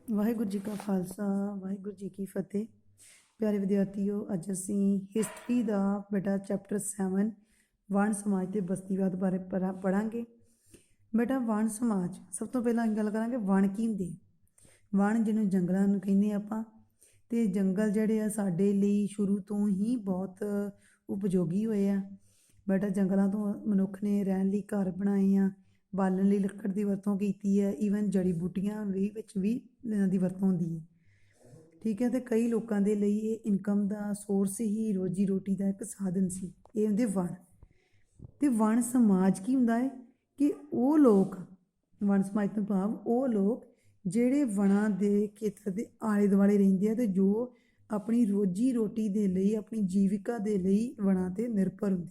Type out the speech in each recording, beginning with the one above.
ਵਾਹਿਗੁਰੂ ਜੀ ਕਾ ਖਾਲਸਾ ਵਾਹਿਗੁਰੂ ਜੀ ਕੀ ਫਤਿਹ। ਪਿਆਰੇ ਵਿਦਿਆਰਥੀਓ, ਅੱਜ ਅਸੀਂ ਹਿਸਟਰੀ ਦਾ ਬੇਟਾ ਚੈਪਟਰ 7 ਵਣ ਸਮਾਜ ਤੇ ਬਸਤੀਵਾਦ ਬਾਰੇ ਪੜਾਂਗੇ। ਬੇਟਾ ਵਣ ਸਮਾਜ, ਸਭ ਤੋਂ ਪਹਿਲਾਂ ਗੱਲ ਕਰਾਂਗੇ ਵਣ ਕੀ ਹੁੰਦੇ। ਵਣ ਜਿਹਨੂੰ ਜੰਗਲਾਂ ਨੂੰ ਕਹਿੰਦੇ ਆਪਾਂ, ਤੇ ਜੰਗਲ ਜਿਹੜੇ ਆ ਸਾਡੇ ਲਈ ਸ਼ੁਰੂ ਤੋਂ ਹੀ ਬਹੁਤ ਉਪਯੋਗੀ ਹੋਏ ਆ। ਬੇਟਾ ਜੰਗਲਾਂ ਤੋਂ ਮਨੁੱਖ ਨੇ ਰਹਿਣ ਲਈ ਘਰ ਬਣਾਏ ਆ, ਬਾਲਣ ਲਈ ਲੱਕੜ ਦੀ ਵਰਤੋਂ ਕੀਤੀ ਹੈ, ਈਵਨ ਜੜੀ ਬੂਟੀਆਂ ਵਿੱਚ ਵੀ ਇਹਨਾਂ ਦੀ ਵਰਤੋਂ ਹੁੰਦੀ ਹੈ। ਠੀਕ ਹੈ, ਤੇ ਕਈ ਲੋਕਾਂ ਦੇ ਲਈ ਇਹ ਇਨਕਮ ਦਾ ਸੋਰਸ ਹੀ, ਰੋਜੀ ਰੋਟੀ ਦਾ ਇੱਕ ਸਾਧਨ ਸੀ। ਇਹ ਹੁੰਦੇ ਵਣ। ਤੇ ਵਣ ਸਮਾਜ ਕੀ ਹੁੰਦਾ ਹੈ ਕਿ ਉਹ ਲੋਕ, ਵਣ ਸਮਾਜ ਤੋਂ ਭਾਵ ਉਹ ਲੋਕ ਜਿਹੜੇ ਵਣਾਂ ਦੇ ਖੇਤਰ ਦੇ ਆਲੇ ਦੁਆਲੇ ਰਹਿੰਦੇ ਆ ਤੇ ਜੋ ਆਪਣੀ ਰੋਜੀ ਰੋਟੀ ਦੇ ਲਈ, ਆਪਣੀ ਜੀਵਿਕਾ ਦੇ ਲਈ ਵਣਾਂ ਤੇ ਨਿਰਭਰ ਹੁੰਦੇ,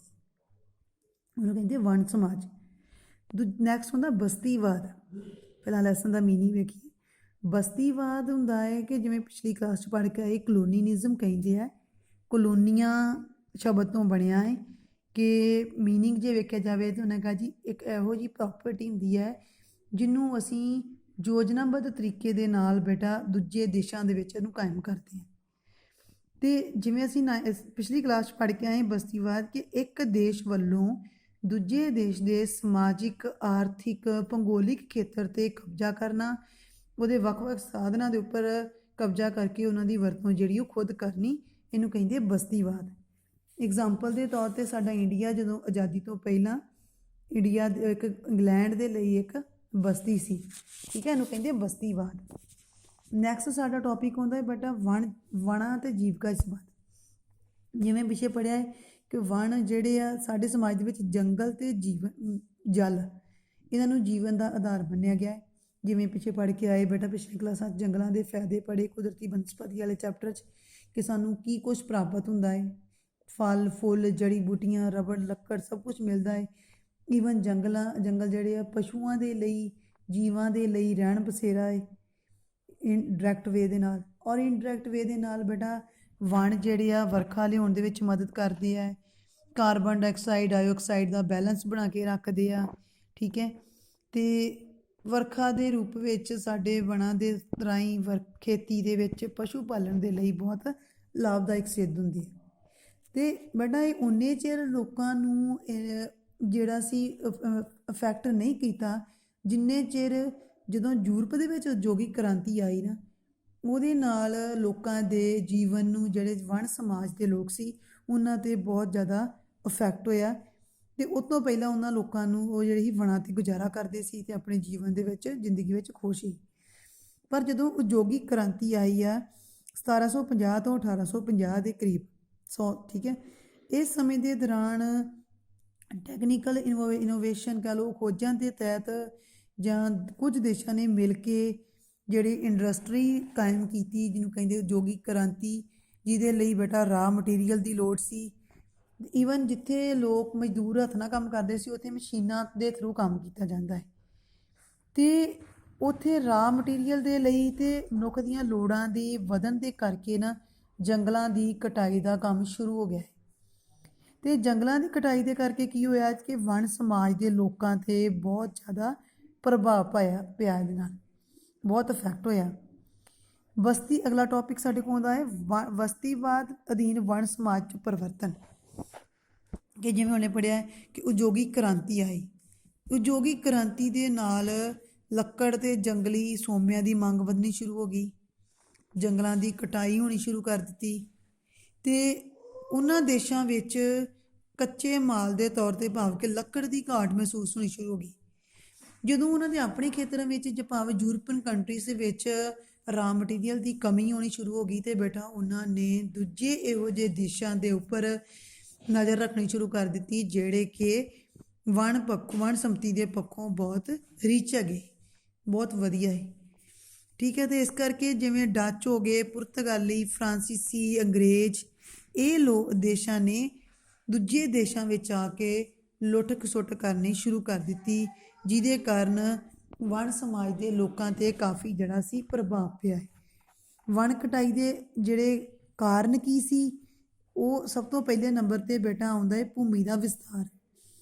ਉਹਨੂੰ ਕਹਿੰਦੇ ਵਣ ਸਮਾਜ। ਨੈਕਸਟ ਹੁੰਦਾ ਬਸਤੀਵਾਦ। ਪਹਿਲਾਂ ਲੈਸਨ ਦਾ ਮੀਨਿੰਗ ਵੇਖੀਏ। ਬਸਤੀਵਾਦ ਹੁੰਦਾ ਹੈ ਕਿ ਜਿਵੇਂ ਪਿਛਲੀ ਕਲਾਸ 'ਚ ਪੜ੍ਹ ਕੇ ਆਏ, ਕਲੋਨੀਨਿਜ਼ਮ ਕਹਿੰਦੇ ਆ। ਕਲੋਨੀਆਂ ਸ਼ਬਦ ਤੋਂ ਬਣਿਆ ਹੈ ਕਿ ਮੀਨਿੰਗ ਜੇ ਵੇਖਿਆ ਜਾਵੇ ਤਾਂ ਉਹਨੇ ਕਹਾ ਜੀ ਇੱਕ ਇਹੋ ਜਿਹੀ ਪ੍ਰੋਪਰਟੀ ਹੁੰਦੀ ਹੈ ਜਿਹਨੂੰ ਅਸੀਂ ਯੋਜਨਾਬੱਧ ਤਰੀਕੇ ਦੇ ਨਾਲ ਬੇਟਾ ਦੂਜੇ ਦੇਸ਼ਾਂ ਦੇ ਵਿੱਚ ਇਹਨੂੰ ਕਾਇਮ ਕਰਦੇ ਹਾਂ। ਤੇ ਜਿਵੇਂ ਅਸੀਂ ਪਿਛਲੀ ਕਲਾਸ 'ਚ ਪੜ੍ਹ ਕੇ ਆਏ ਬਸਤੀਵਾਦ, ਕਿ ਇੱਕ ਦੇਸ਼ ਵੱਲੋਂ ਦੂਜੇ ਦੇਸ਼ ਦੇ ਸਮਾਜਿਕ, ਆਰਥਿਕ, ਭੂਗੋਲਿਕ ਖੇਤਰ 'ਤੇ ਕਬਜ਼ਾ ਕਰਨਾ, ਉਹਦੇ ਵੱਖ-ਵੱਖ ਸਾਧਨਾਂ ਦੇ ਉੱਪਰ ਕਬਜ਼ਾ ਕਰਕੇ ਉਹਨਾਂ ਦੀ ਵਰਤੋਂ ਜਿਹੜੀ ਉਹ ਖੁਦ ਕਰਨੀ, ਇਹਨੂੰ ਕਹਿੰਦੇ ਬਸਤੀਵਾਦ। ਐਗਜ਼ਾਮਪਲ ਦੇ ਤੌਰ 'ਤੇ ਸਾਡਾ ਇੰਡੀਆ ਜਦੋਂ ਆਜ਼ਾਦੀ ਤੋਂ ਪਹਿਲਾਂ, ਇੰਡੀਆ ਇੱਕ ਇੰਗਲੈਂਡ ਦੇ ਲਈ ਇੱਕ ਬਸਤੀ ਸੀ। ਠੀਕ ਹੈ, ਇਹਨੂੰ ਕਹਿੰਦੇ ਬਸਤੀਵਾਦ। ਨੈਕਸਟ ਸਾਡਾ ਟੌਪਿਕ ਹੁੰਦਾ ਹੈ ਬੇਟਾ ਵਣਾਂ ਅਤੇ ਜੀਵਕਾ ਸੰਬੰਧ। ਜਿਵੇਂ ਪਿੱਛੇ ਪੜ੍ਹਿਆ ਹੈ ਕਿ ਵਣ ਜਿਹੜੇ ਆ ਸਾਡੇ ਸਮਾਜ ਦੇ ਵਿੱਚ ਜੰਗਲ ਅਤੇ ਜਲ, ਇਹਨਾਂ ਨੂੰ ਜੀਵਨ ਦਾ ਆਧਾਰ ਮੰਨਿਆ ਗਿਆ ਹੈ। ਜਿਵੇਂ ਪਿੱਛੇ ਪੜ੍ਹ ਕੇ ਆਏ ਬੇਟਾ ਪਿਛਲੀ ਕਲਾਸਾਂ 'ਚ ਜੰਗਲਾਂ ਦੇ ਫਾਇਦੇ ਪੜ੍ਹੇ, ਕੁਦਰਤੀ ਬਨਸਪਤੀ ਵਾਲੇ ਚੈਪਟਰ 'ਚ, ਕਿ ਸਾਨੂੰ ਕੀ ਕੁਛ ਪ੍ਰਾਪਤ ਹੁੰਦਾ ਹੈ। ਫਲ ਫੁੱਲ, ਜੜੀ ਬੂਟੀਆਂ, ਰਬੜ, ਲੱਕੜ, ਸਭ ਕੁਛ ਮਿਲਦਾ ਹੈ। ਈਵਨ ਜੰਗਲ ਜਿਹੜੇ ਆ ਪਸ਼ੂਆਂ ਦੇ ਲਈ, ਜੀਵਾਂ ਦੇ ਲਈ ਰਹਿਣ ਬਸੇਰਾ ਹੈ ਇਨਡਾਇਰੈਕਟ ਵੇ ਦੇ ਨਾਲ। ਔਰ ਇਨਡਾਇਰੈਕਟ ਵੇ ਦੇ ਨਾਲ ਬੇਟਾ ਵਣ ਜਿਹੜੇ ਆ ਵਰਖਾ ਲਿਆਉਣ ਦੇ ਵਿੱਚ ਮਦਦ ਕਰਦੇ ਆ, ਕਾਰਬਨ ਡਾਈਆਕਸਾਈਡ, ਡਾਈਆਕਸਾਈਡ ਦਾ ਬੈਲੈਂਸ ਬਣਾ ਕੇ ਰੱਖਦੇ ਆ। ਠੀਕ ਹੈ, ਤੇ ਵਰਖਾ ਦੇ ਰੂਪ ਵਿੱਚ ਸਾਡੇ ਵਣਾਂ ਦੇ ਰਾਹੀਂ ਖੇਤੀ ਦੇ ਵਿੱਚ ਪਸ਼ੂ ਪਾਲਣ ਦੇ ਲਈ ਬਹੁਤ ਲਾਭਦਾਇਕ ਸਿੱਧ ਹੁੰਦੀ ਹੈ। ਤੇ ਬੇਟਾ ਇਹ ਉਨੇ ਚਿਰ ਲੋਕਾਂ ਨੂੰ ਜਿਹੜਾ ਸੀ ਅਫੈਕਟ ਨਹੀਂ ਕੀਤਾ ਜਿੰਨੇ ਚਿਰ ਜਦੋਂ ਯੂਰਪ ਦੇ ਵਿੱਚ ਉਦਯੋਗਿਕ ਕ੍ਰਾਂਤੀ ਆਈ ਨਾ, ਉਹਦੇ ਨਾਲ ਲੋਕਾਂ ਦੇ ਜੀਵਨ ਨੂੰ, ਜਿਹੜੇ ਵਣ ਸਮਾਜ ਦੇ ਲੋਕ ਸੀ, ਉਹਨਾਂ 'ਤੇ ਬਹੁਤ ਜ਼ਿਆਦਾ ਇਫੈਕਟ ਹੋਇਆ। ਅਤੇ ਉਸ ਤੋਂ ਪਹਿਲਾਂ ਉਹਨਾਂ ਲੋਕਾਂ ਨੂੰ, ਉਹ ਜਿਹੜੇ ਸੀ ਵਣਾਂ 'ਤੇ ਗੁਜ਼ਾਰਾ ਕਰਦੇ ਸੀ ਅਤੇ ਆਪਣੇ ਜੀਵਨ ਦੇ ਵਿੱਚ, ਜ਼ਿੰਦਗੀ ਵਿੱਚ ਖੁਸ਼ ਸੀ। ਪਰ ਜਦੋਂ ਉਦਯੋਗਿਕ ਕ੍ਰਾਂਤੀ ਆਈ ਆ 1750 ਤੋਂ 1850 ਦੇ ਕਰੀਬ, ਠੀਕ ਹੈ, ਇਸ ਸਮੇਂ ਦੇ ਦੌਰਾਨ ਟੈਕਨੀਕਲ ਇਨੋਵੇਸ਼ਨ ਕਹਿ ਲਓ, ਖੋਜਾਂ ਦੇ ਤਹਿਤ ਜਾਂ ਕੁਝ ਦੇਸ਼ਾਂ ਨੇ ਮਿਲ ਕੇ ਜਿਹੜੀ ਇੰਡਸਟਰੀ ਕਾਇਮ ਕੀਤੀ, ਜਿਹਨੂੰ ਕਹਿੰਦੇ ਉਦਯੋਗਿਕ ਕ੍ਰਾਂਤੀ, ਜਿਹਦੇ ਲਈ ਬੇਟਾ ਰਾਅ ਮਟੀਰੀਅਲ ਦੀ ਲੋੜ ਸੀ। ਈਵਨ ਜਿੱਥੇ ਲੋਕ ਮਜ਼ਦੂਰ ਹੱਥ ਨਾਲ ਕੰਮ ਕਰਦੇ ਸੀ, ਉੱਥੇ ਮਸ਼ੀਨਾਂ ਦੇ ਥਰੂ ਕੰਮ ਕੀਤਾ ਜਾਂਦਾ ਹੈ। ਅਤੇ ਉੱਥੇ ਰਾਅ ਮਟੀਰੀਅਲ ਦੇ ਲਈ ਅਤੇ ਮਨੁੱਖ ਦੀਆਂ ਲੋੜਾਂ ਦੇ ਵਧਣ ਦੇ ਕਰਕੇ ਨਾ ਜੰਗਲਾਂ ਦੀ ਕਟਾਈ ਦਾ ਕੰਮ ਸ਼ੁਰੂ ਹੋ ਗਿਆ ਹੈ। ਅਤੇ ਜੰਗਲਾਂ ਦੀ ਕਟਾਈ ਦੇ ਕਰਕੇ ਕੀ ਹੋਇਆ ਕਿ ਵਣ ਸਮਾਜ ਦੇ ਲੋਕਾਂ 'ਤੇ ਬਹੁਤ ਜ਼ਿਆਦਾ ਪ੍ਰਭਾਵ ਪਿਆ ਇਹਦੇ ਨਾਲ, ਬਹੁਤ ਇਫੈਕਟ ਹੋਇਆ। ਬਸਤੀ, ਅਗਲਾ ਟੌਪਿਕ ਸਾਡੇ ਕੋਲ ਆਉਂਦਾ ਹੈ ਬਸਤੀਵਾਦ ਅਧੀਨ ਵਣ ਸਮਾਜ 'ਚ ਪਰਿਵਰਤਨ। ਕਿ ਜਿਵੇਂ ਉਹਨੇ ਪੜ੍ਹਿਆ ਕਿ ਉਦਯੋਗਿਕ ਕ੍ਰਾਂਤੀ ਆਈ, ਉਦਯੋਗਿਕ ਕ੍ਰਾਂਤੀ ਦੇ ਨਾਲ ਲੱਕੜ ਅਤੇ ਜੰਗਲੀ ਸੋਮਿਆਂ ਦੀ ਮੰਗ ਵਧਣੀ ਸ਼ੁਰੂ ਹੋ ਗਈ, ਜੰਗਲਾਂ ਦੀ ਕਟਾਈ ਹੋਣੀ ਸ਼ੁਰੂ ਕਰ ਦਿੱਤੀ, ਅਤੇ ਉਹਨਾਂ ਦੇਸ਼ਾਂ ਵਿੱਚ ਕੱਚੇ ਮਾਲ ਦੇ ਤੌਰ 'ਤੇ ਭਾਵ ਕਿ ਲੱਕੜ ਦੀ ਘਾਟ ਮਹਿਸੂਸ ਹੋਣੀ ਸ਼ੁਰੂ ਹੋ ਗਈ। ਜਦੋਂ ਉਹਨਾਂ ਦੇ ਆਪਣੇ ਖੇਤਰਾਂ ਵਿੱਚ, ਭਾਵੇਂ ਯੂਰਪੀਅਨ ਕੰਟਰੀਜ਼ ਦੇ ਵਿੱਚ ਰਾਅ ਮਟੀਰੀਅਲ ਦੀ ਕਮੀ ਹੋਣੀ ਸ਼ੁਰੂ ਹੋ ਗਈ, ਅਤੇ ਬੇਟਾ ਉਹਨਾਂ ਨੇ ਦੂਜੇ ਇਹੋ ਜਿਹੇ ਦੇਸ਼ਾਂ ਦੇ ਉੱਪਰ ਨਜ਼ਰ ਰੱਖਣੀ ਸ਼ੁਰੂ ਕਰ ਦਿੱਤੀ ਜਿਹੜੇ ਕਿ ਵਣ ਸੰਪਤੀ ਦੇ ਪੱਖੋਂ ਬਹੁਤ ਰਿਚ ਹੈਗੇ, ਬਹੁਤ ਵਧੀਆ ਹੈ। ਠੀਕ ਹੈ, ਅਤੇ ਇਸ ਕਰਕੇ ਜਿਵੇਂ ਡੱਚ ਹੋ ਗਏ, ਪੁਰਤਗਾਲੀ, ਫਰਾਂਸੀਸੀ, ਅੰਗਰੇਜ਼, ਇਹ ਦੇਸ਼ਾਂ ਨੇ ਦੂਜੇ ਦੇਸ਼ਾਂ ਵਿੱਚ ਆ ਕੇ ਲੁੱਟ ਖਸੁੱਟ ਕਰਨੀ ਸ਼ੁਰੂ ਕਰ ਦਿੱਤੀ, ਜਿਹਦੇ ਕਾਰਨ ਵਣ ਸਮਾਜ ਦੇ ਲੋਕਾਂ 'ਤੇ ਕਾਫੀ ਜਿਹੜਾ ਸੀ ਪ੍ਰਭਾਵ ਪਿਆ ਹੈ। ਵਣ ਕਟਾਈ ਦੇ ਜਿਹੜੇ ਕਾਰਨ ਕੀ ਸੀ, ਉਹ ਸਭ ਤੋਂ ਪਹਿਲੇ ਨੰਬਰ 'ਤੇ ਬੇਟਾ ਆਉਂਦਾ ਹੈ ਭੂਮੀ ਦਾ ਵਿਸਤਾਰ।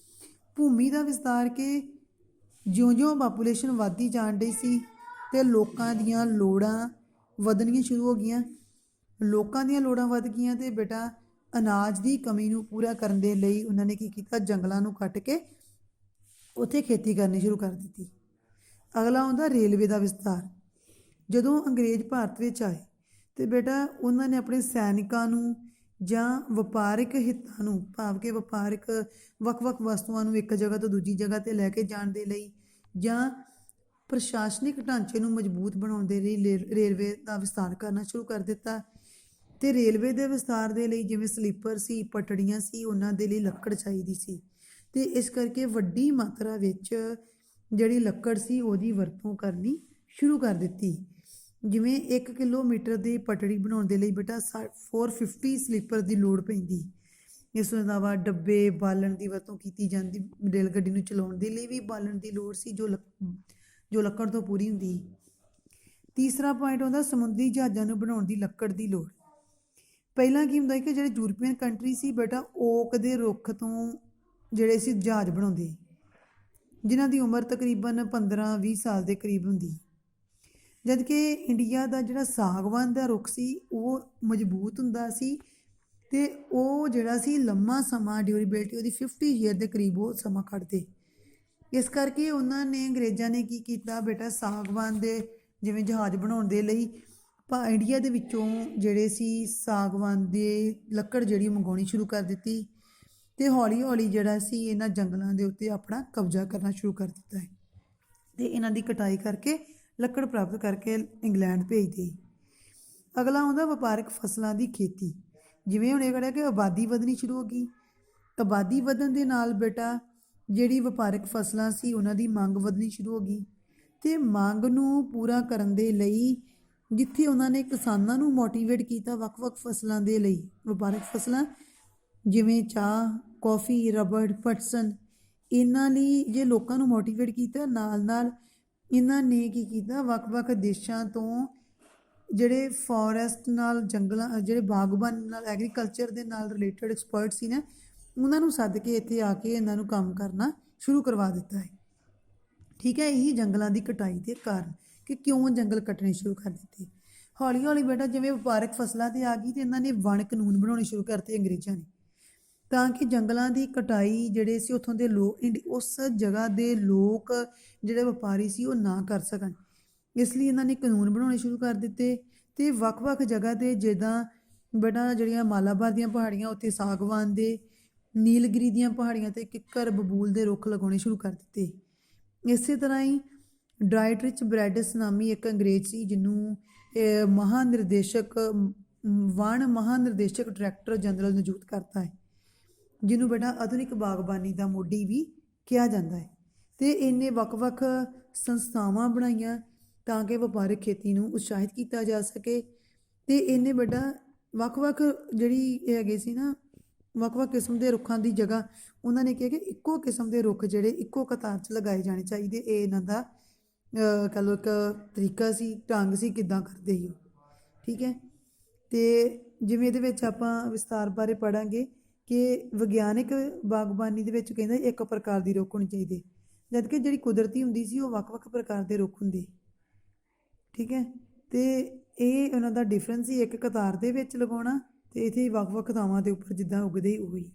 ਭੂਮੀ ਦਾ ਵਿਸਤਾਰ ਕਿ ਜਿਉਂ-ਜਿਉਂ ਪਾਪੂਲੇਸ਼ਨ ਵੱਧਦੀ ਜਾਣ ਡਈ ਸੀ, ਤੇ ਲੋਕਾਂ ਦੀਆਂ ਲੋੜਾਂ ਵਧਣੀਆਂ ਸ਼ੁਰੂ ਹੋ ਗਈਆਂ। ਲੋਕਾਂ ਦੀਆਂ ਲੋੜਾਂ ਵੱਧ ਗਈਆਂ ਤੇ ਬੇਟਾ ਅਨਾਜ ਦੀ ਕਮੀ ਨੂੰ ਪੂਰਾ ਕਰਨ ਦੇ ਲਈ ਉਹਨਾਂ ਨੇ ਕੀ ਕੀਤਾ, ਜੰਗਲਾਂ ਨੂੰ ਕੱਟ ਕੇ ਉੱਥੇ ਖੇਤੀ ਕਰਨੀ ਸ਼ੁਰੂ ਕਰ ਦਿੱਤੀ। ਅਗਲਾ ਆਉਂਦਾ ਰੇਲਵੇ ਦਾ ਵਿਸਤਾਰ। ਜਦੋਂ ਅੰਗਰੇਜ਼ ਭਾਰਤ ਵਿੱਚ ਆਏ ਤੇ ਬੇਟਾ ਉਹਨਾਂ ਨੇ ਆਪਣੇ ਸੈਨਿਕਾਂ ਨੂੰ ਜਾਂ ਵਪਾਰਿਕ ਹਿੱਤਾਂ ਨੂੰ, ਭਾਵ ਕਿ ਵਪਾਰਿਕ ਵੱਖ-ਵੱਖ ਵਸਤੂਆਂ ਨੂੰ ਇੱਕ ਜਗ੍ਹਾ ਤੋਂ ਦੂਜੀ ਜਗ੍ਹਾ 'ਤੇ ਲੈ ਕੇ ਜਾਣ ਦੇ ਲਈ ਜਾਂ ਪ੍ਰਸ਼ਾਸਨਿਕ ਢਾਂਚੇ ਨੂੰ ਮਜ਼ਬੂਤ ਬਣਾਉਣ ਦੇ ਲਈ ਰੇਲਵੇ ਦਾ ਵਿਸਤਾਰ ਕਰਨਾ ਸ਼ੁਰੂ ਕਰ ਦਿੱਤਾ। ਤੇ ਰੇਲਵੇ ਦੇ ਵਿਸਤਾਰ ਦੇ ਲਈ ਜਿਵੇਂ ਸਲੀਪਰ ਸੀ, ਪਟੜੀਆਂ ਸੀ, ਉਹਨਾਂ ਦੇ ਲਈ ਲੱਕੜ ਚਾਹੀਦੀ ਸੀ ਤੇ ਇਸ ਕਰਕੇ ਵੱਡੀ ਮਾਤਰਾ ਵਿੱਚ ਜਿਹੜੀ ਲੱਕੜ ਸੀ ਉਹਦੀ ਵਰਤੋਂ ਕਰਨੀ ਸ਼ੁਰੂ ਕਰ ਦਿੱਤੀ। ਜਿਵੇਂ 1 ਕਿਲੋਮੀਟਰ ਦੀ ਪਟੜੀ ਬਣਾਉਣ ਦੇ ਲਈ ਬੇਟਾ 450 ਸਲੀਪਰ ਦੀ ਲੋੜ ਪੈਂਦੀ। ਇਸ ਤੋਂ ਇਲਾਵਾ ਡੱਬੇ ਬਾਲਣ ਦੀ ਵਰਤੋਂ ਕੀਤੀ ਜਾਂਦੀ, ਰੇਲ ਗੱਡੀ ਨੂੰ ਚਲਾਉਣ ਦੇ ਲਈ ਵੀ ਬਾਲਣ ਦੀ ਲੋੜ ਸੀ ਜੋ ਲੱਕੜ ਤੋਂ ਪੂਰੀ ਹੁੰਦੀ। ਤੀਸਰਾ ਪੁਆਇੰਟ ਆਉਂਦਾ ਸਮੁੰਦਰੀ ਜਹਾਜ਼ਾਂ ਨੂੰ ਬਣਾਉਣ ਦੀ ਲੱਕੜ ਦੀ ਲੋੜ। ਪਹਿਲਾਂ ਕੀ ਹੁੰਦਾ ਕਿ ਜਿਹੜੇ ਯੂਰਪੀਅਨ ਕੰਟਰੀ ਸੀ ਬੇਟਾ ਓਕ ਦੇ ਰੁੱਖ ਤੋਂ ਜਿਹੜੇ ਸੀ ਜਹਾਜ਼ ਬਣਾਉਂਦੇ, ਜਿਨ੍ਹਾਂ ਦੀ ਉਮਰ ਤਕਰੀਬਨ 15-20 ਸਾਲ ਦੇ ਕਰੀਬ ਹੁੰਦੀ। ਜਦ ਕਿ ਇੰਡੀਆ ਦਾ ਜਿਹੜਾ ਸਾਗਵਾਨ ਦਾ ਰੁੱਖ ਸੀ ਉਹ ਮਜ਼ਬੂਤ ਹੁੰਦਾ ਸੀ ਤੇ ਉਹ ਜਿਹੜਾ ਸੀ ਲੰਮਾ ਸਮਾਂ ਡਿਊਰੇਬਿਲਟੀ ਉਹਦੀ 50 ਈਅਰ ਦੇ ਕਰੀਬ ਉਹ ਸਮਾਂ ਕੱਢਦੇ। ਇਸ ਕਰਕੇ ਉਹਨਾਂ ਨੇ ਅੰਗਰੇਜ਼ਾਂ ਨੇ ਕੀ ਕੀਤਾ ਬੇਟਾ, ਸਾਗਵਾਨ ਦੇ ਜਿਵੇਂ ਜਹਾਜ਼ ਬਣਾਉਣ ਦੇ ਲਈ ਇੰਡੀਆ ਦੇ ਵਿੱਚੋਂ ਜਿਹੜੇ ਸੀ ਸਾਗਵਾਨ ਦੇ ਲੱਕੜ ਜਿਹੜੀ ਮੰਗਾਉਣੀ ਸ਼ੁਰੂ ਕਰ ਦਿੱਤੀ ਤੇ ਹੌਲੀ ਹੌਲੀ ਜਿਹੜਾ ਸੀ ਇਹਨਾਂ ਜੰਗਲਾਂ ਦੇ ਉੱਤੇ ਆਪਣਾ ਕਬਜ਼ਾ ਕਰਨਾ ਸ਼ੁਰੂ ਕਰ ਦਿੱਤਾ ਹੈ ਤੇ ਇਹਨਾਂ ਦੀ ਕਟਾਈ ਕਰਕੇ ਲੱਕੜ ਪ੍ਰਾਪਤ ਕਰਕੇ ਇੰਗਲੈਂਡ ਭੇਜਦੇ। ਅਗਲਾ ਆਉਂਦਾ ਵਪਾਰਕ ਫਸਲਾਂ ਦੀ ਖੇਤੀ। ਜਿਵੇਂ ਹੁਣ ਇਹ ਕਿਹਾ ਕਿ ਆਬਾਦੀ ਵਧਣੀ ਸ਼ੁਰੂ ਹੋ ਗਈ। ਆਬਾਦੀ ਵਧਣ ਦੇ ਨਾਲ ਬੇਟਾ ਜਿਹੜੀ ਵਪਾਰਕ ਫਸਲਾਂ ਸੀ ਉਹਨਾਂ ਦੀ ਮੰਗ ਵਧਣੀ ਸ਼ੁਰੂ ਹੋ ਗਈ ਤੇ ਮੰਗ ਨੂੰ ਪੂਰਾ ਕਰਨ ਦੇ ਲਈ ਜਿੱਥੇ ਉਹਨਾਂ ਨੇ ਕਿਸਾਨਾਂ ਨੂੰ ਮੋਟੀਵੇਟ ਕੀਤਾ ਵੱਖ-ਵੱਖ ਫਸਲਾਂ ਦੇ ਲਈ, ਵਪਾਰਕ ਫਸਲਾਂ ਜਿਵੇਂ ਚਾਹ, ਕੌਫੀ, ਰਬੜ, ਪਟਸਨ, ਇਹਨਾਂ ਲਈ ਜੇ ਲੋਕਾਂ ਨੂੰ ਮੋਟੀਵੇਟ ਕੀਤਾ, ਨਾਲ ਨਾਲ ਇਹਨਾਂ ਨੇ ਕੀ ਕੀਤਾ, ਵੱਖ-ਵੱਖ ਦੇਸ਼ਾਂ ਤੋਂ ਜਿਹੜੇ ਫੋਰੈਸਟ ਨਾਲ, ਜੰਗਲਾਂ, ਜਿਹੜੇ ਬਾਗਬਾਨ ਨਾਲ, ਐਗਰੀਕਲਚਰ ਦੇ ਨਾਲ ਰਿਲੇਟਡ ਐਕਸਪਰਟ ਸੀ ਨਾ, ਉਹਨਾਂ ਨੂੰ ਸੱਦ ਕੇ ਇੱਥੇ ਆ ਕੇ ਇਹਨਾਂ ਨੂੰ ਕੰਮ ਕਰਨਾ ਸ਼ੁਰੂ ਕਰਵਾ ਦਿੱਤਾ ਹੈ। ਠੀਕ ਹੈ, ਇਹੀ ਜੰਗਲਾਂ ਦੀ ਕਟਾਈ ਦੇ ਕਾਰਨ ਕਿ ਕਿਉਂ ਜੰਗਲ ਕੱਟਣੇ ਸ਼ੁਰੂ ਕਰ ਦਿੱਤੇ। ਹੌਲੀ ਹੌਲੀ ਬੇਟਾ ਜਿਵੇਂ ਵਪਾਰਕ ਫਸਲਾਂ 'ਤੇ ਆ ਗਈ ਤੇ ਇਹਨਾਂ ਨੇ ਵਣ ਕਾਨੂੰਨ ਬਣਾਉਣੇ ਸ਼ੁਰੂ ਕਰਤੇ ਅੰਗਰੇਜ਼ਾਂ ਨੇ, ਤਾਂ ਕਿ ਜੰਗਲਾਂ ਦੀ ਕਟਾਈ ਜਿਹੜੇ ਸੀ ਉੱਥੋਂ ਦੇ ਲੋਕ, ਉਸ ਜਗ੍ਹਾ ਦੇ ਲੋਕ ਜਿਹੜੇ ਵਪਾਰੀ ਸੀ ਉਹ ਨਾ ਕਰ ਸਕਣ। ਇਸ ਲਈ ਇਹਨਾਂ ਨੇ ਕਾਨੂੰਨ ਬਣਾਉਣੇ ਸ਼ੁਰੂ ਕਰ ਦਿੱਤੇ ਤੇ ਵੱਖ-ਵੱਖ ਜਗ੍ਹਾ 'ਤੇ ਜਿੱਦਾਂ ਬੇਟਾ ਜਿਹੜੀਆਂ ਮਾਲਾਬਾਰ ਦੀਆਂ ਪਹਾੜੀਆਂ ਉੱਤੇ ਸਾਗਵਾਨ ਦੇ, ਨੀਲਗਿਰੀ ਦੀਆਂ ਪਹਾੜੀਆਂ 'ਤੇ ਕਿੱਕਰ, ਬਬੂਲ ਦੇ ਰੁੱਖ ਲਗਾਉਣੇ ਸ਼ੁਰੂ ਕਰ ਦਿੱਤੇ। ਇਸੇ ਤਰ੍ਹਾਂ ਹੀ ਡਰਾਈਟਰਿਚ ਬ੍ਰੈਡਿਸ ਨਾਮੀ ਇੱਕ ਅੰਗਰੇਜ਼ ਸੀ ਜਿਹਨੂੰ ਮਹਾਨਿਰਦੇਸ਼ਕ ਡਾਇਰੈਕਟਰ ਜਨਰਲ ਨਿਯੁਕਤ ਕਰਤਾ ਹੈ, ਜਿਹਨੂੰ ਬੇਟਾ ਆਧੁਨਿਕ ਬਾਗਬਾਨੀ ਦਾ ਮੋਢੀ ਵੀ ਕਿਹਾ ਜਾਂਦਾ ਹੈ। ਤੇ ਇਹਨੇ ਵੱਖ-ਵੱਖ ਸੰਸਥਾਵਾਂ ਬਣਾਈਆਂ ਤਾਂ ਕਿ ਵਪਾਰਕ ਖੇਤੀ ਨੂੰ ਉਤਸ਼ਾਹਿਤ ਕੀਤਾ ਜਾ ਸਕੇ ਤੇ ਇਹਨੇ ਬੇਟਾ ਵੱਖ-ਵੱਖ ਜਿਹੜੀ ਹੈਗੇ ਸੀ ਨਾ, ਵੱਖ-ਵੱਖ ਕਿਸਮ ਦੇ ਰੁੱਖਾਂ ਦੀ ਜਗ੍ਹਾ ਉਹਨਾਂ ਨੇ ਕਿਹਾ ਕਿ ਇੱਕੋ ਕਿਸਮ ਦੇ ਰੁੱਖ ਜਿਹੜੇ ਇੱਕੋ ਕਤਾਰ 'ਚ ਲਗਾਏ ਜਾਣੇ ਚਾਹੀਦੇ। ਇਹ ਇਹਨਾਂ ਦਾ ਕਹਿ ਲਓ ਇੱਕ ਤਰੀਕਾ ਸੀ, ਢੰਗ ਸੀ ਕਿੱਦਾਂ ਕਰਦੇ ਸੀ ਉਹ। ਠੀਕ ਹੈ, ਤੇ ਜਿਵੇਂ ਇਹਦੇ ਵਿੱਚ ਆਪਾਂ ਵਿਸਤਾਰ ਬਾਰੇ ਪੜ੍ਹਾਂਗੇ ਕਿ ਵਿਗਿਆਨਿਕ ਬਾਗਬਾਨੀ ਦੇ ਵਿੱਚ ਕਹਿੰਦਾ ਇੱਕ ਪ੍ਰਕਾਰ ਦੀ ਰੁੱਖ ਹੋਣੀ ਚਾਹੀਦੀ, ਜਦਕਿ ਜਿਹੜੀ ਕੁਦਰਤੀ ਹੁੰਦੀ ਸੀ ਉਹ ਵੱਖ-ਵੱਖ ਪ੍ਰਕਾਰ ਦੇ ਰੁੱਖ ਹੁੰਦੇ। ਠੀਕ ਹੈ, ਤੇ ਇਹ ਉਹਨਾਂ ਦਾ ਡਿਫਰੈਂਸ ਸੀ, ਇੱਕ ਕਤਾਰ ਦੇ ਵਿੱਚ ਲਗਾਉਣਾ ਤੇ ਇੱਥੇ ਵੱਖ-ਵੱਖ ਥਾਵਾਂ ਦੇ ਉੱਪਰ ਜਿੱਦਾਂ ਉੱਗਦੇ ਉਹੀ।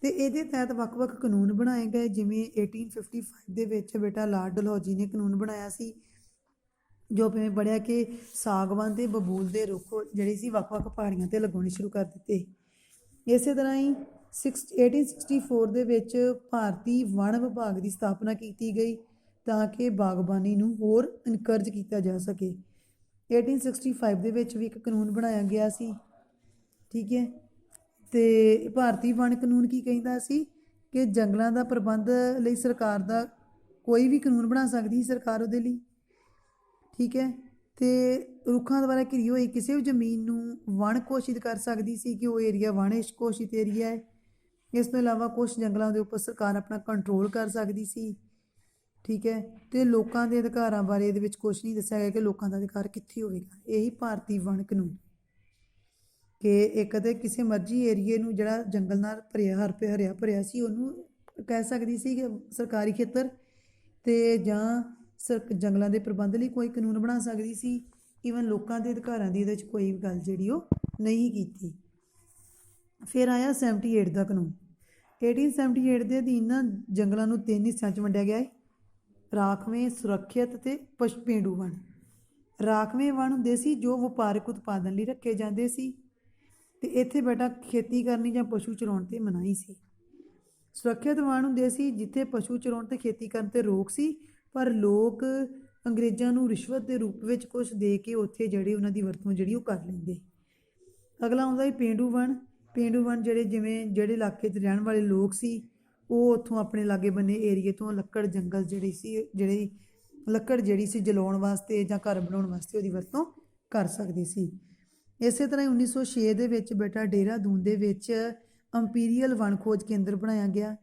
ਤੇ ਇਹਦੇ ਤਹਿਤ ਵੱਖ-ਵੱਖ ਕਾਨੂੰਨ ਬਣਾਏ ਗਏ। ਜਿਵੇਂ 1855 ਦੇ ਵਿੱਚ ਬੇਟਾ ਲਾਰਡ ਡਲਹੌਜੀ ਨੇ ਕਾਨੂੰਨ ਬਣਾਇਆ ਸੀ, ਜੋ ਜਿਵੇਂ ਪੜ੍ਹਿਆ ਕਿ ਸਾਗਵਾਨ ਤੇ ਬਬੂਲ ਦੇ ਰੁੱਖ ਜਿਹੜੇ ਸੀ ਵੱਖ-ਵੱਖ ਪਹਾੜੀਆਂ 'ਤੇ ਲਗਾਉਣੇ ਸ਼ੁਰੂ ਕਰ ਦਿੱਤੇ। ਇਸੇ ਤਰ੍ਹਾਂ ਹੀ 1864 ਦੇ ਵਿੱਚ ਭਾਰਤੀ ਵਣ ਵਿਭਾਗ ਦੀ ਸਥਾਪਨਾ ਕੀਤੀ ਗਈ ਤਾਂ ਕਿ ਬਾਗਬਾਨੀ ਨੂੰ ਹੋਰ ਇਨਕਰੇਜ ਕੀਤਾ ਜਾ ਸਕੇ। 1865 ਦੇ ਵਿੱਚ ਵੀ ਇੱਕ ਕਾਨੂੰਨ ਬਣਾਇਆ ਗਿਆ ਸੀ। ਠੀਕ ਹੈ, ਤੇ ਭਾਰਤੀ ਵਣ ਕਾਨੂੰਨ ਕੀ ਕਹਿੰਦਾ ਸੀ ਕਿ ਜੰਗਲਾਂ ਦਾ ਪ੍ਰਬੰਧ ਲਈ ਸਰਕਾਰ ਦਾ ਕੋਈ ਵੀ ਕਾਨੂੰਨ ਬਣਾ ਸਕਦੀ ਸੀ ਸਰਕਾਰ ਉਹਦੇ ਲਈ। ਠੀਕ ਹੈ, ਤੇ ਰੁੱਖਾਂ ਦੁਆਰਾ ਘਿਰੀ ਹੋਈ ਕਿਸੇ ਵੀ ਜ਼ਮੀਨ ਨੂੰ ਵਣ ਘੋਸ਼ਿਤ ਕਰ ਸਕਦੀ ਸੀ ਕਿ ਉਹ ਏਰੀਆ ਵਣ ਘੋਸ਼ਿਤ ਏਰੀਆ ਹੈ। ਇਸ ਤੋਂ ਇਲਾਵਾ ਕੁਛ ਜੰਗਲਾਂ ਦੇ ਉੱਪਰ ਸਰਕਾਰ ਆਪਣਾ ਕੰਟਰੋਲ ਕਰ ਸਕਦੀ ਸੀ। ਠੀਕ ਹੈ, ਤੇ ਲੋਕਾਂ ਦੇ ਅਧਿਕਾਰਾਂ ਬਾਰੇ ਇਹਦੇ ਵਿੱਚ ਕੁਛ ਨਹੀਂ ਦੱਸਿਆ ਗਿਆ ਕਿ ਲੋਕਾਂ ਦਾ ਅਧਿਕਾਰ ਕਿੱਥੇ ਹੋਵੇਗਾ। ਇਹੀ ਭਾਰਤੀ ਵਣ ਕਾਨੂੰਨ ਕਿ ਇੱਕ ਤਾਂ ਕਿਸੇ ਮਰਜ਼ੀ ਏਰੀਏ ਨੂੰ ਜਿਹੜਾ ਜੰਗਲ ਨਾਲ ਹਰਿਆ ਭਰਿਆ ਸੀ ਉਹਨੂੰ ਕਹਿ ਸਕਦੀ ਸੀ ਕਿ ਸਰਕਾਰੀ ਖੇਤਰ, ਤੇ ਜਾਂ ਜੰਗਲਾਂ ਦੇ ਪ੍ਰਬੰਧ ਲਈ ਕੋਈ ਕਾਨੂੰਨ ਬਣਾ ਸਕਦੀ ਸੀ। ਈਵਨ ਲੋਕਾਂ ਦੇ ਅਧਿਕਾਰਾਂ ਦੀ ਇਹਦੇ 'ਚ ਕੋਈ ਵੀ ਗੱਲ ਜਿਹੜੀ ਉਹ ਨਹੀਂ ਕੀਤੀ। ਫਿਰ ਆਇਆ 78 ਦਾ ਕਾਨੂੰਨ। 1878 ਦੇ ਅਧੀਨ ਨਾ ਜੰਗਲਾਂ ਨੂੰ 3 ਹਿੱਸਿਆਂ 'ਚ ਵੰਡਿਆ ਗਿਆ ਹੈ: ਰਾਖਵੇਂ, ਸੁਰੱਖਿਅਤ ਅਤੇ ਪੇਂਡੂ ਵਣ। ਰਾਖਵੇਂ ਵਣ ਹੁੰਦੇ ਸੀ ਜੋ ਵਪਾਰਕ ਉਤਪਾਦਨ ਲਈ ਰੱਖੇ ਜਾਂਦੇ ਸੀ, ਅਤੇ ਇੱਥੇ ਬੇਟਾ ਖੇਤੀ ਕਰਨੀ ਜਾਂ ਪਸ਼ੂ ਚਰਾਉਣ 'ਤੇ ਮਨਾਹੀ ਸੀ। ਸੁਰੱਖਿਅਤ ਵਣ ਹੁੰਦੇ ਸੀ ਜਿੱਥੇ ਪਸ਼ੂ ਚਰਾਉਣ ਅਤੇ ਖੇਤੀ ਕਰਨ 'ਤੇ ਰੋਕ ਸੀ, ਪਰ ਲੋਕ ਅੰਗਰੇਜ਼ਾਂ ਨੂੰ ਰਿਸ਼ਵਤ ਦੇ ਰੂਪ ਵਿੱਚ ਕੁਛ ਦੇ ਕੇ ਉੱਥੇ ਜਿਹੜੀ ਉਹਨਾਂ ਦੀ ਵਰਤੋਂ ਜਿਹੜੀ ਉਹ ਕਰ ਲੈਂਦੇ। ਅਗਲਾ ਆਉਂਦਾ ਸੀ ਪੇਂਡੂ ਵਣ। ਪੇਂਡੂ ਵਣ ਜਿਹੜੇ ਇਲਾਕੇ 'ਚ ਰਹਿਣ ਵਾਲੇ ਲੋਕ ਸੀ, ਉਹ ਉੱਥੋਂ ਆਪਣੇ ਲਾਗੇ ਬੰਨੇ ਏਰੀਏ ਤੋਂ ਲੱਕੜ ਜੰਗਲ ਲੱਕੜ ਜਿਹੜੀ ਸੀ ਜਲਾਉਣ ਵਾਸਤੇ ਜਾਂ ਘਰ ਬਣਾਉਣ ਵਾਸਤੇ ਉਹਦੀ ਵਰਤੋਂ ਕਰ ਸਕਦੇ ਸੀ। ਇਸੇ ਤਰ੍ਹਾਂ 1906 ਦੇ ਵਿੱਚ ਬੇਟਾ ਦੇਹਰਾਦੂਨ ਦੇ ਵਿੱਚ ਇੰਪੀਰੀਅਲ ਵਣ ਖੋਜ ਕੇਂਦਰ ਬਣਾਇਆ ਗਿਆ।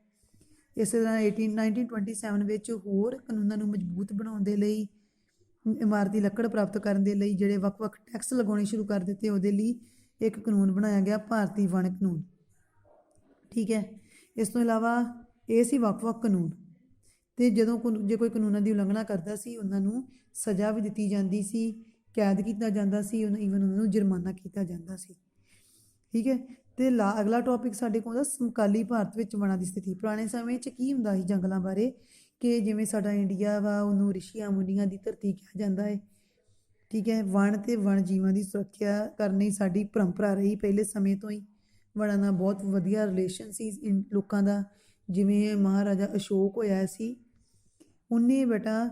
ਇਸੇ ਤਰ੍ਹਾਂ 1927 ਵਿੱਚ ਹੋਰ ਕਾਨੂੰਨਾਂ ਨੂੰ ਮਜ਼ਬੂਤ ਬਣਾਉਣ ਦੇ ਲਈ, ਇਮਾਰਤੀ ਲੱਕੜ ਪ੍ਰਾਪਤ ਕਰਨ ਦੇ ਲਈ ਜਿਹੜੇ ਵੱਖ-ਵੱਖ ਟੈਕਸ ਲਗਾਉਣੇ ਸ਼ੁਰੂ ਕਰ ਦਿੱਤੇ, ਉਹਦੇ ਲਈ ਇੱਕ ਕਾਨੂੰਨ ਬਣਾਇਆ ਗਿਆ, ਭਾਰਤੀ ਵਣ ਕਾਨੂੰਨ। ਠੀਕ ਹੈ। ਇਸ ਤੋਂ ਇਲਾਵਾ ਇਹ ਸੀ ਵੱਖ-ਵੱਖ ਕਾਨੂੰਨ, ਅਤੇ ਜੇ ਕੋਈ ਕਾਨੂੰਨਾਂ ਦੀ ਉਲੰਘਣਾ ਕਰਦਾ ਸੀ ਉਹਨਾਂ ਨੂੰ ਸਜ਼ਾ ਵੀ ਦਿੱਤੀ ਜਾਂਦੀ ਸੀ, ਕੈਦ ਕੀਤਾ ਜਾਂਦਾ ਸੀ, ਈਵਨ ਉਹਨਾਂ ਨੂੰ ਜੁਰਮਾਨਾ ਕੀਤਾ ਜਾਂਦਾ ਸੀ। ਠੀਕ ਹੈ। ਅਤੇ ਅਗਲਾ ਟੌਪਿਕ ਸਾਡੇ ਕੋਲ ਸਮਕਾਲੀ ਭਾਰਤ ਵਿੱਚ ਵਣਾਂ ਦੀ ਸਥਿਤੀ। ਪੁਰਾਣੇ ਸਮੇਂ 'ਚ ਕੀ ਹੁੰਦਾ ਸੀ ਜੰਗਲਾਂ ਬਾਰੇ, ਕਿ ਜਿਵੇਂ ਸਾਡਾ ਇੰਡੀਆ ਵਾ ਉਹਨੂੰ ਰਿਸ਼ੀਆਂ ਮੁਨੀਆਂ ਦੀ ਧਰਤੀ ਕਿਹਾ ਜਾਂਦਾ ਹੈ। ਠੀਕ ਹੈ। ਵਣ ਅਤੇ ਵਣ ਜੀਵਾਂ ਦੀ ਸੁਰੱਖਿਆ ਕਰਨੀ ਸਾਡੀ ਪਰੰਪਰਾ ਰਹੀ ਪਹਿਲੇ ਸਮੇਂ ਤੋਂ ਹੀ। ਵਣਾਂ ਨਾਲ ਬਹੁਤ ਵਧੀਆ ਰਿਲੇਸ਼ਨ ਸੀ ਲੋਕਾਂ ਦਾ। ਜਿਵੇਂ ਮਹਾਰਾਜਾ ਅਸ਼ੋਕ ਹੋਇਆ ਸੀ, ਉਹਨੇ ਬੇਟਾ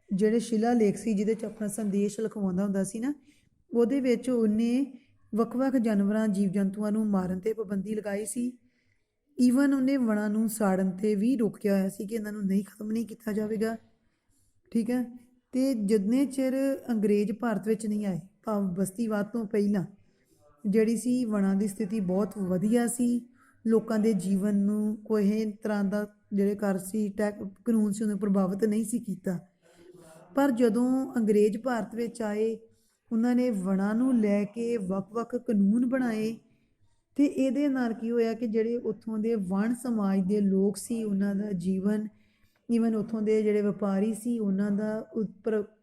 ਜਿਹੜੇ ਸ਼ਿਲਾ ਲੇਖ ਸੀ ਜਿਹਦੇ 'ਚ ਆਪਣਾ ਸੰਦੇਸ਼ ਲਿਖਵਾਉਂਦਾ ਹੁੰਦਾ ਸੀ ਨਾ, ਉਹਦੇ ਵਿੱਚ ਉਹਨੇ ਵੱਖ-ਵੱਖ ਜਾਨਵਰਾਂ ਜੀਵ ਜੰਤੂਆਂ ਨੂੰ ਮਾਰਨ 'ਤੇ ਪਾਬੰਦੀ ਲਗਾਈ ਸੀ। ਈਵਨ ਉਹਨੇ ਵਣਾਂ ਨੂੰ ਸਾੜਨ 'ਤੇ ਵੀ ਰੋਕਿਆ ਹੋਇਆ ਸੀ ਕਿ ਇਹਨਾਂ ਨੂੰ ਖਤਮ ਨਹੀਂ ਕੀਤਾ ਜਾਵੇਗਾ। ਠੀਕ ਹੈ। ਅਤੇ ਜਿੰਨੇ ਚਿਰ ਅੰਗਰੇਜ਼ ਭਾਰਤ ਵਿੱਚ ਨਹੀਂ ਆਏ, ਭਾਵ ਬਸਤੀਵਾਦ ਤੋਂ ਪਹਿਲਾਂ ਜਿਹੜੀ ਸੀ ਵਣਾਂ ਦੀ ਸਥਿਤੀ ਬਹੁਤ ਵਧੀਆ ਸੀ। ਲੋਕਾਂ ਦੇ ਜੀਵਨ ਨੂੰ ਕੋਈ ਤਰ੍ਹਾਂ ਦਾ ਜਿਹੜੇ ਕਾਨੂੰਨ ਸੀ ਉਹਨੂੰ ਪ੍ਰਭਾਵਿਤ ਨਹੀਂ ਸੀ ਕੀਤਾ। ਪਰ ਜਦੋਂ ਅੰਗਰੇਜ਼ ਭਾਰਤ ਵਿੱਚ ਆਏ, ਉਹਨਾਂ ਨੇ ਵਣਾਂ ਨੂੰ ਲੈ ਕੇ ਵੱਖ-ਵੱਖ ਕਾਨੂੰਨ ਬਣਾਏ, ਅਤੇ ਇਹਦੇ ਨਾਲ ਕੀ ਹੋਇਆ ਕਿ ਜਿਹੜੇ ਉੱਥੋਂ ਦੇ ਵਣ ਸਮਾਜ ਦੇ ਲੋਕ ਸੀ ਉਹਨਾਂ ਦਾ ਜੀਵਨ, ਈਵਨ ਉੱਥੋਂ ਦੇ ਜਿਹੜੇ ਵਪਾਰੀ ਸੀ ਉਹਨਾਂ ਦਾ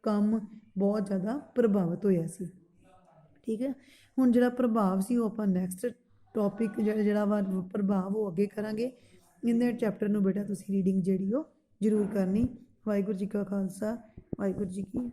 ਕੰਮ ਬਹੁਤ ਜ਼ਿਆਦਾ ਪ੍ਰਭਾਵਿਤ ਹੋਇਆ ਸੀ। ਠੀਕ ਹੈ। ਹੁਣ ਜਿਹੜਾ ਪ੍ਰਭਾਵ ਸੀ ਉਹ ਆਪਾਂ ਨੈਕਸਟ ਟੌਪਿਕ ਜਿਹੜਾ ਵਾ ਪ੍ਰਭਾਵ ਉਹ ਅੱਗੇ ਕਰਾਂਗੇ। ਇਹਦੇ ਚੈਪਟਰ ਨੂੰ ਬੇਟਾ ਤੁਸੀਂ ਰੀਡਿੰਗ ਜਿਹੜੀ ਉਹ ਜ਼ਰੂਰ ਕਰਨੀ। ਵਾਹਿਗੁਰੂ ਜੀ ਕਾ ਖਾਲਸਾ, ਵਾਹਿਗੁਰੂ ਜੀ ਕੀ